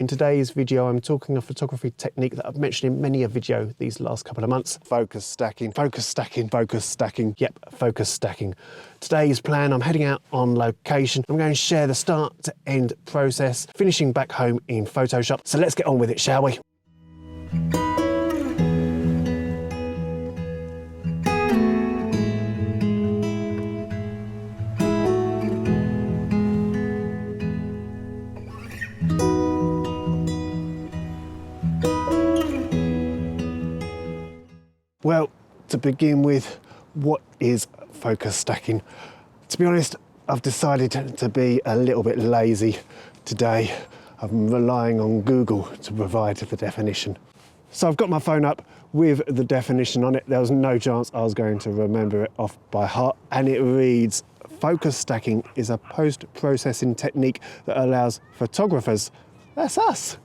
In today's video, I'm talking a photography technique that I've mentioned in many a video these last couple of months. Focus stacking, focus stacking, focus stacking. Yep, focus stacking. Today's plan, I'm heading out on location. I'm going to share the start to end process, finishing back home in Photoshop. So let's get on with it, shall we? Well, to begin with, what is focus stacking? To be honest, I've decided to be a little bit lazy today. I'm relying on Google to provide the definition. So I've got my phone up with the definition on it. There was no chance I was going to remember it off by heart. And it reads, focus stacking is a post-processing technique that allows photographers, that's us,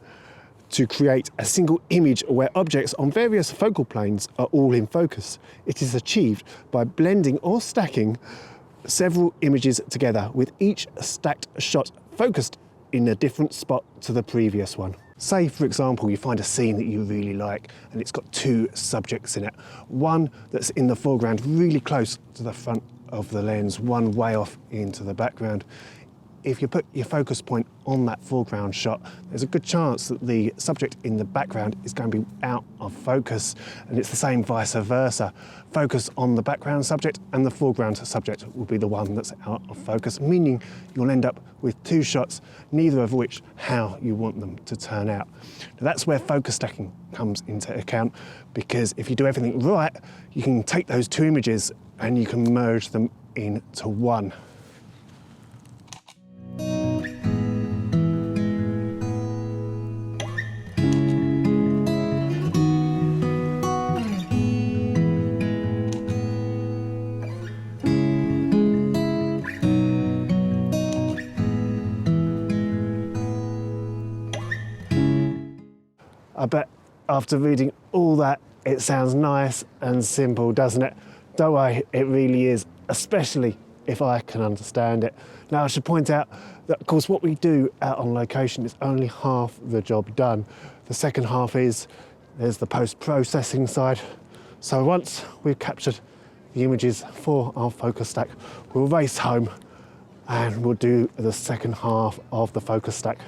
to create a single image where objects on various focal planes are all in focus. It is achieved by blending or stacking several images together, with each stacked shot focused in a different spot to the previous one. Say, for example, you find a scene that you really like and it's got two subjects in it. One that's in the foreground really close to the front of the lens, one way off into the background. If you put your focus point on that foreground shot, there's a good chance that the subject in the background is going to be out of focus, and it's the same vice versa. Focus on the background subject and the foreground subject will be the one that's out of focus, meaning you'll end up with two shots, neither of which how you want them to turn out. Now that's where focus stacking comes into account, because if you do everything right, you can take those two images and you can merge them into one. I bet after reading all that, it sounds nice and simple, doesn't it? Don't worry, it really is, especially if I can understand it. Now, I should point out that, of course, what we do out on location is only half the job done. The second half is, there's the post-processing side. So once we've captured the images for our focus stack, we'll race home and we'll do the second half of the focus stack.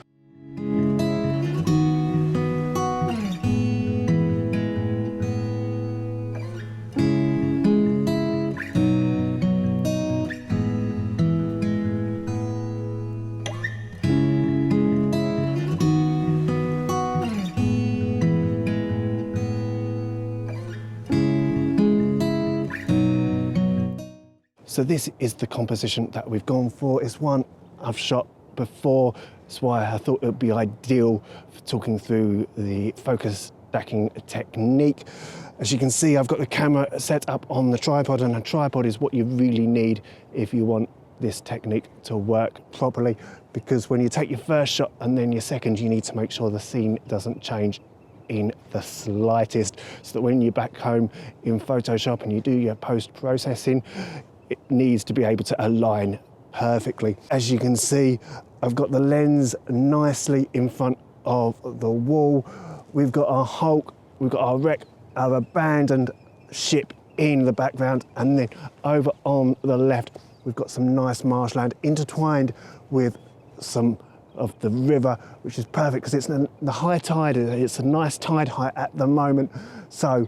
So this is the composition that we've gone for. It's one I've shot before. That's why I thought it would be ideal for talking through the focus stacking technique. As you can see, I've got the camera set up on the tripod, and a tripod is what you really need if you want this technique to work properly, because when you take your first shot and then your second, you need to make sure the scene doesn't change in the slightest, so that when you're back home in Photoshop and you do your post-processing, it needs to be able to align perfectly. As you can see, I've got the lens nicely in front of the wall. We've got our Hulk, we've got our wreck, our abandoned ship in the background, and then over on the left, we've got some nice marshland intertwined with some of the river, which is perfect because it's the high tide. It's a nice tide height at the moment, so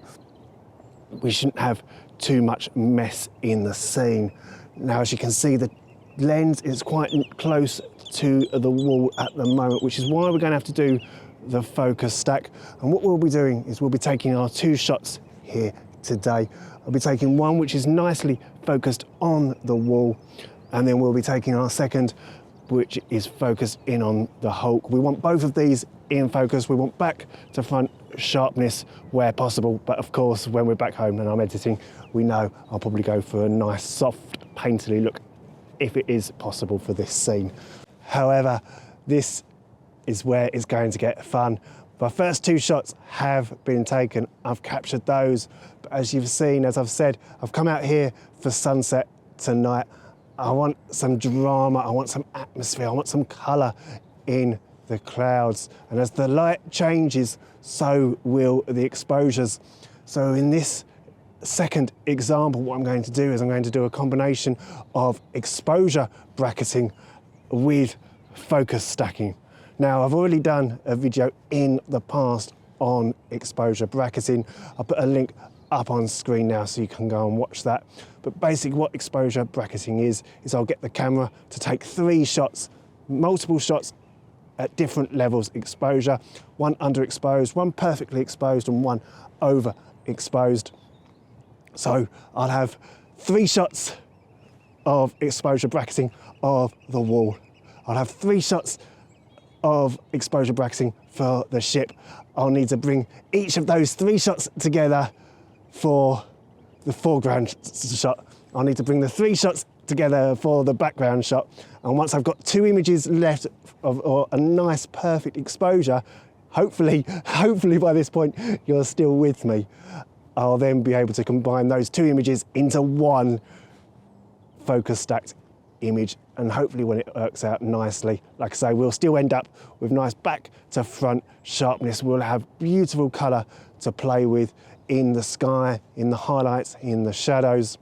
we shouldn't have too much mess in the scene. Now, as you can see, the lens is quite close to the wall at the moment, which is why we're going to have to do the focus stack. And what we'll be doing is we'll be taking our two shots here today. I'll be taking one which is nicely focused on the wall, and then we'll be taking our second, which is focused in on the Hulk. We want both of these in focus. We want back to front sharpness where possible, but of course when we're back home and I'm editing, we know I'll probably go for a nice soft painterly look if it is possible for this scene. However, this is where it's going to get fun. My first two shots have been taken. I've captured those, but as you've seen, as I've said, I've come out here for sunset tonight. I want some drama, I want some atmosphere, I want some colour in the the clouds. And as the light changes, so will the exposures. So in this second example, what I'm going to do is I'm going to do a combination of exposure bracketing with focus stacking. Now, I've already done a video in the past on exposure bracketing. I'll put a link up on screen now so you can go and watch that. But basically what exposure bracketing is I'll get the camera to take 3 shots, multiple shots at different levels exposure, one underexposed, one perfectly exposed, and one overexposed. So I'll have 3 shots of exposure bracketing of the wall. I'll have 3 shots of exposure bracketing for the ship. I'll need to bring each of those 3 shots together for the foreground shot. I'll need to bring the 3 shots together for the background shot. And once I've got 2 images left of a nice perfect exposure, hopefully by this point you're still with me, I'll then be able to combine those 2 images into one focus stacked image, and hopefully when it works out nicely, like I say, we'll still end up with nice back to front sharpness. We'll have beautiful colour to play with in the sky, in the highlights, in the shadows,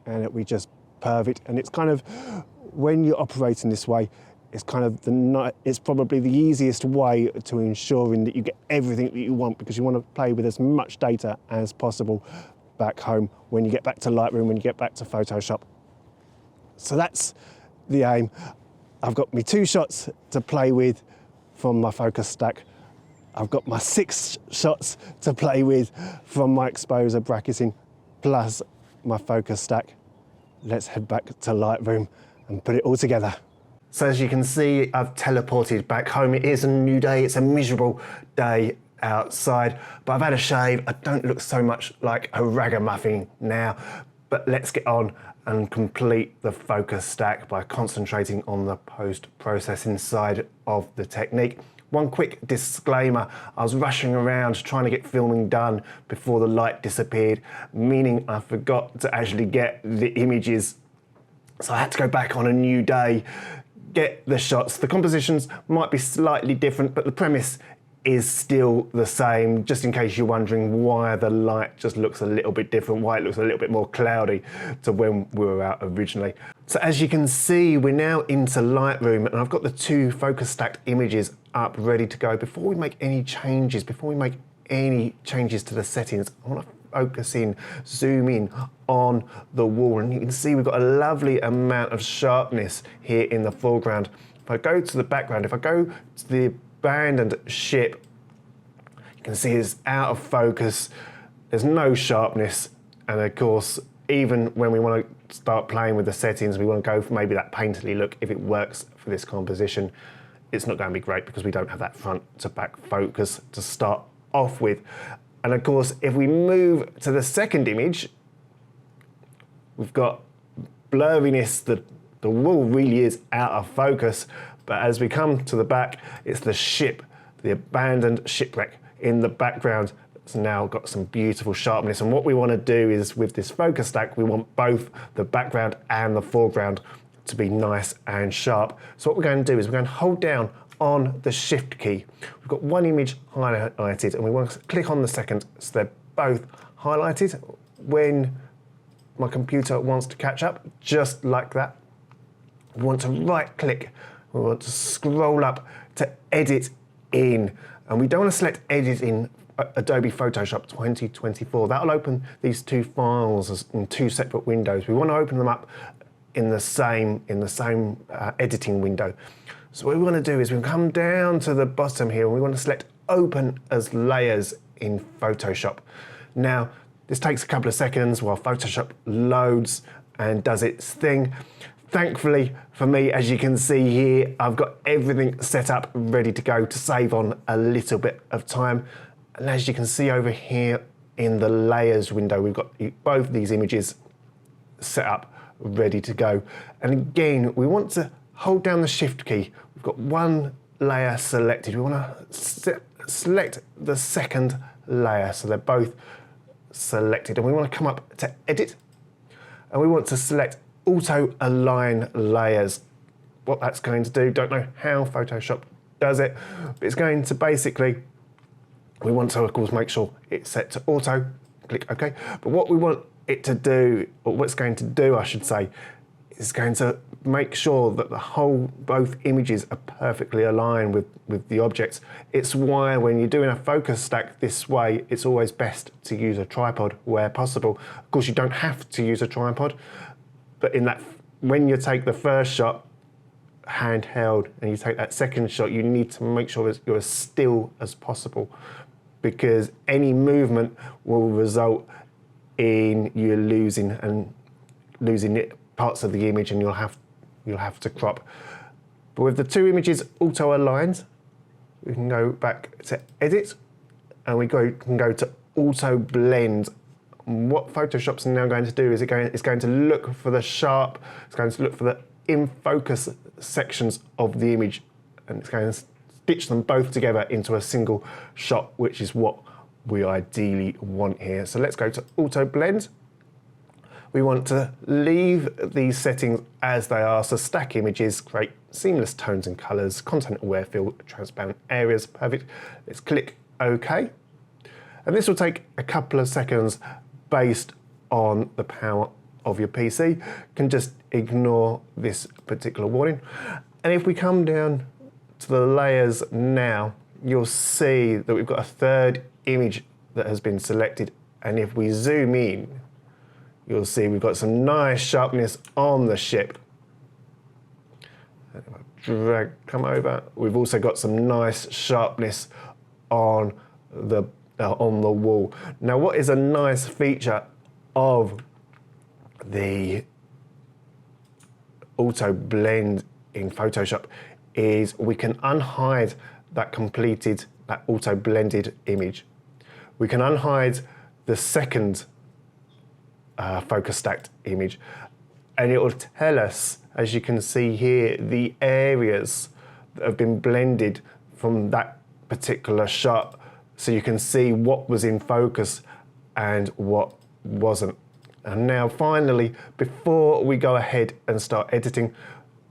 and it'll be just perfect. And it's kind of, when you're operating this way, it's kind of it's probably the easiest way to ensuring that you get everything that you want, because you want to play with as much data as possible back home when you get back to Lightroom, when you get back to Photoshop. So that's the aim. I've got my 2 shots to play with from my focus stack. I've got my 6 shots to play with from my exposure bracketing, plus my focus stack. Let's head back to Lightroom and put it all together. So as you can see, I've teleported back home. It is a new day. It's a miserable day outside, but I've had a shave. I don't look so much like a ragamuffin now, but let's get on and complete the focus stack by concentrating on the post-processing side of the technique. One quick disclaimer, I was rushing around trying to get filming done before the light disappeared, meaning I forgot to actually get the images. So I had to go back on a new day, get the shots. The compositions might be slightly different, but the premise is still the same, just in case you're wondering why the light just looks a little bit different, why it looks a little bit more cloudy to when we were out originally. So as you can see, we're now into Lightroom, and I've got the 2 focus stacked images up ready to go. Before we make any changes, to the settings, I want to focus in, zoom in on the wall, and you can see we've got a lovely amount of sharpness here in the foreground. If I go to the background, if I go to the abandoned ship, you can see it's out of focus, there's no sharpness, and of course even when we want to start playing with the settings, we want to go for maybe that painterly look. If it works for this composition, it's not going to be great because we don't have that front to back focus to start off with. And of course, if we move to the second image, we've got blurriness. The wall really is out of focus, but as we come to the back, it's the ship, the abandoned shipwreck in the background. It's now got some beautiful sharpness. And what we want to do is, with this focus stack, we want both the background and the foreground to be nice and sharp. So what we're going to do is we're going to hold down on the shift key. We've got one image highlighted, and we want to click on the second so they're both highlighted. When my computer wants to catch up, just like that, we want to right click, we want to scroll up to edit in, and we don't want to select edit in Adobe Photoshop 2024. That'll open these 2 files in 2 separate windows. We want to open them up in the same editing window. So what we want to do is we come down to the bottom here, and we want to select open as layers in Photoshop. Now this takes a couple of seconds while Photoshop loads and does its thing. Thankfully for me, as you can see here, I've got everything set up ready to go to save on a little bit of time. And as you can see over here in the layers window, we've got both these images set up ready to go. And again, we want to hold down the shift key. We've got one layer selected. We want to select the second layer so they're both selected, and we want to come up to edit, and we want to select auto align layers. What that's going to do, don't know how Photoshop does it. It's going to basically, we want to of course make sure it's set to auto, click OK. But what we want it to do, or what's going to do I should say, is going to make sure that both images are perfectly aligned with the objects. It's why when you're doing a focus stack this way, it's always best to use a tripod where possible. Of course, you don't have to use a tripod, but when you take the first shot handheld and you take that second shot, you need to make sure that you're as still as possible, because any movement will result in you losing parts of the image, and you'll have to crop. But with the two images auto aligned, we can go back to edit, and we can go to auto blend. And what Photoshop's now going to do is it's going to look for the sharp, it's going to look for the in focus sections of the image, and it's going to stitch them both together into a single shot, which is what we ideally want here. So let's go to auto blend. We want to leave these settings as they are. So stack images, create seamless tones and colors, content aware fill, transparent areas, perfect. Let's click OK. And this will take a couple of seconds based on the power of your PC. You can just ignore this particular warning. And if we come down to the layers now, you'll see that we've got a third image that has been selected. And if we zoom in, you'll see we've got some nice sharpness on the ship. And if I come over, we've also got some nice sharpness on the wall. Now, what is a nice feature of the auto blend in Photoshop is we can unhide that auto blended image. We can unhide the second focus stacked image, and it will tell us, as you can see here, the areas that have been blended from that particular shot, so you can see what was in focus and what wasn't. And now finally, before we go ahead and start editing,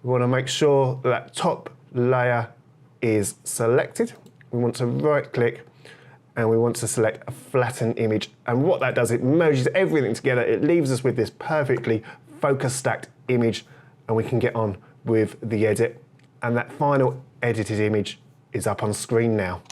we want to make sure that top layer is selected. We want to right click and we want to select a flatten image. And what that does, it merges everything together. It leaves us with this perfectly focus stacked image, and we can get on with the edit. And that final edited image is up on screen now.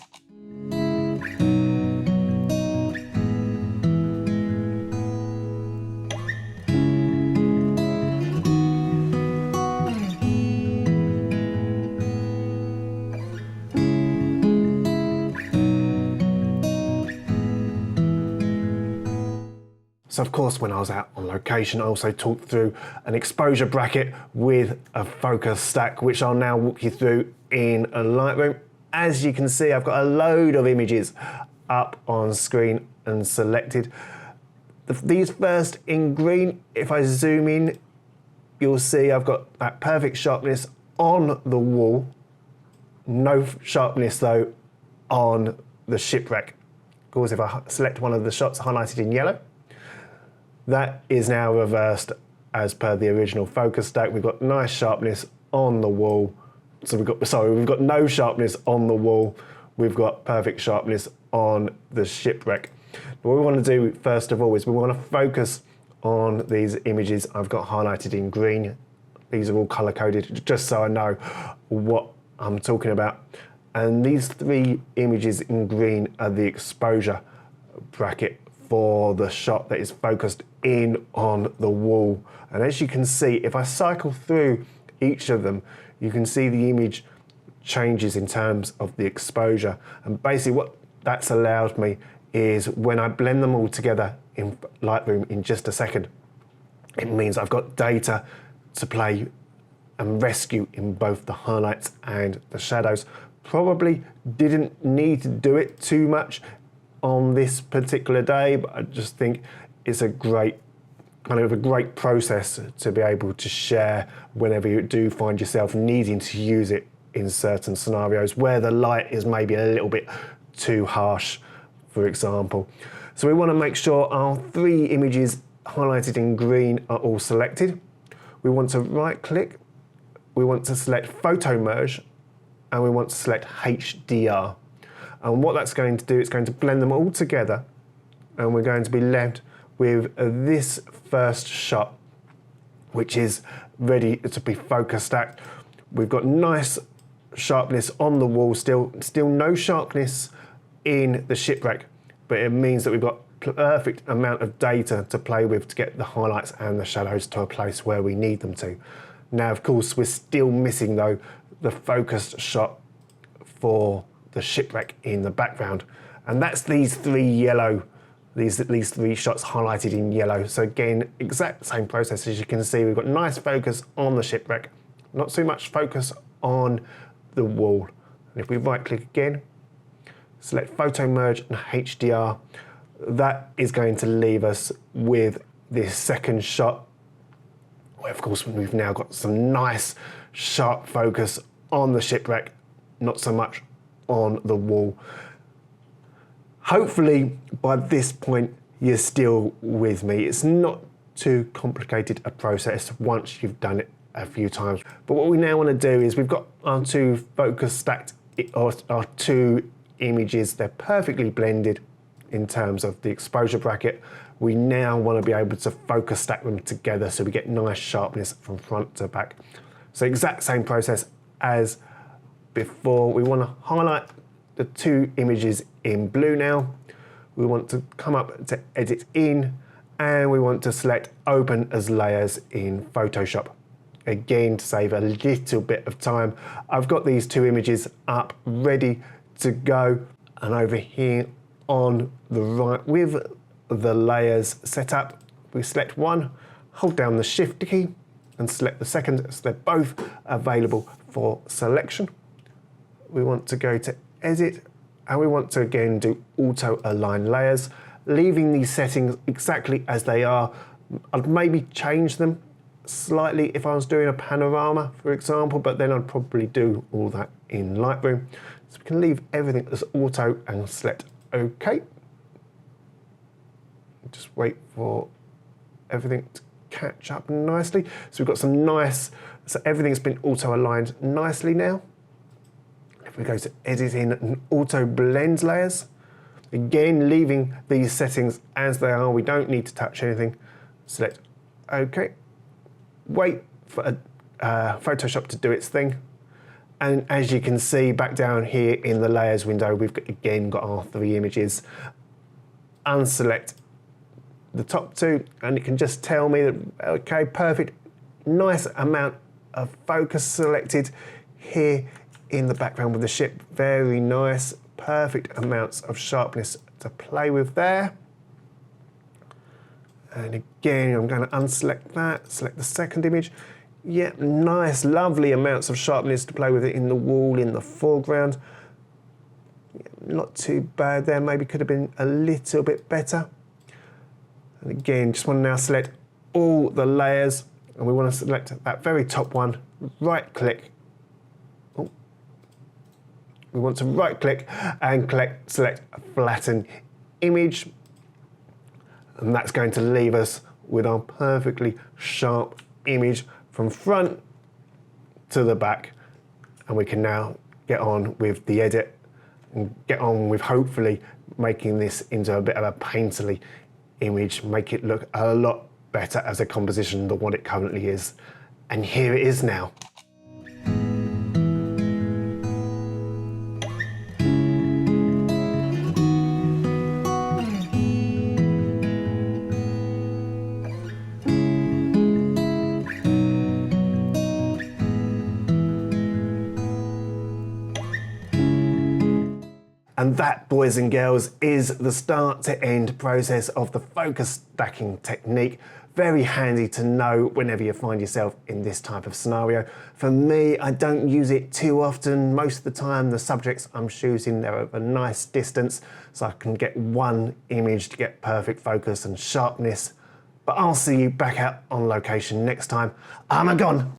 So of course, when I was out on location, I also talked through an exposure bracket with a focus stack, which I'll now walk you through in a Lightroom. As you can see, I've got a load of images up on screen and selected. These first in green, if I zoom in, you'll see I've got that perfect sharpness on the wall. No sharpness though on the shipwreck. Of course, if I select one of the shots highlighted in yellow, that is now reversed as per the original focus stack. We've got nice sharpness on the wall. So we've got no sharpness on the wall. We've got perfect sharpness on the shipwreck. What we want to do first of all is we want to focus on these images I've got highlighted in green. These are all color coded, just so I know what I'm talking about. And these three images in green are the exposure bracket for the shot that is focused in on the wall. And as you can see, if I cycle through each of them, you can see the image changes in terms of the exposure. And basically what that's allowed me is when I blend them all together in Lightroom in just a second, it means I've got data to play and rescue in both the highlights and the shadows. Probably didn't need to do it too much on this particular day, but I just think it's a great process to be able to share whenever you do find yourself needing to use it in certain scenarios where the light is maybe a little bit too harsh, for example. So we want to make sure our three images highlighted in green are all selected. We want to right click, we want to select photo merge, and we want to select HDR. And what that's going to do, it's going to blend them all together, and we're going to be left with this first shot, which is ready to be focus stacked. We've got nice sharpness on the wall, still no sharpness in the shipwreck, but it means that we've got perfect amount of data to play with to get the highlights and the shadows to a place where we need them to. Now, of course, we're still missing though the focused shot for the shipwreck in the background, and that's these three three shots highlighted in yellow. So again, exact same process. As you can see, we've got nice focus on the shipwreck, not so much focus on the wall. And if we right click again, select photo merge and HDR, that is going to leave us with this second shot, where of course we've now got some nice sharp focus on the shipwreck, not so much on the wall. Hopefully by this point you're still with me. It's not too complicated a process once you've done it a few times. But what we now want to do is, we've got our two focus stacked, or our two images, they're perfectly blended in terms of the exposure bracket. We now want to be able to focus stack them together so we get nice sharpness from front to back. So exact same process as before. We want to highlight the two images in blue now. We want to come up to edit in, and we want to select open as layers in Photoshop. Again, to save a little bit of time, I've got these two images up ready to go, and over here on the right with the layers set up, we select one, hold down the shift key and select the second, so they're both available for selection. We want to go to edit, and we want to again do auto align layers, leaving these settings exactly as they are. I'd maybe change them slightly if I was doing a panorama, for example, but then I'd probably do all that in Lightroom. So we can leave everything as auto and select OK. Just wait for everything to catch up nicely. So we've got some nice, so everything's been auto aligned nicely now. If we go to editing and auto blend layers, again leaving these settings as they are, we don't need to touch anything. Select OK. Wait for Photoshop to do its thing. And as you can see back down here in the layers window, we've again got our three images. Unselect the top two, and it can just tell me that, okay, perfect, nice amount of focus selected here in the background with the ship. Very nice, perfect amounts of sharpness to play with there. And again, I'm going to unselect that, select the second image. Yeah, nice, lovely amounts of sharpness to play with it in the wall, in the foreground. Yeah, not too bad there, maybe could have been a little bit better. And again, just want to now select all the layers, and we want to select that very top one, right click. Oh. We want to right click and select flatten image. And that's going to leave us with our perfectly sharp image from front to the back. And we can now get on with the edit and get on with hopefully making this into a bit of a painterly image, make it look a lot better as a composition than what it currently is. And here it is now. And that, boys and girls, is the start to end process of the focus stacking technique. Very handy to know whenever you find yourself in this type of scenario. For me, I don't use it too often. Most of the time, the subjects I'm shooting, they're at a nice distance, so I can get one image to get perfect focus and sharpness. But I'll see you back out on location next time. I'm gone.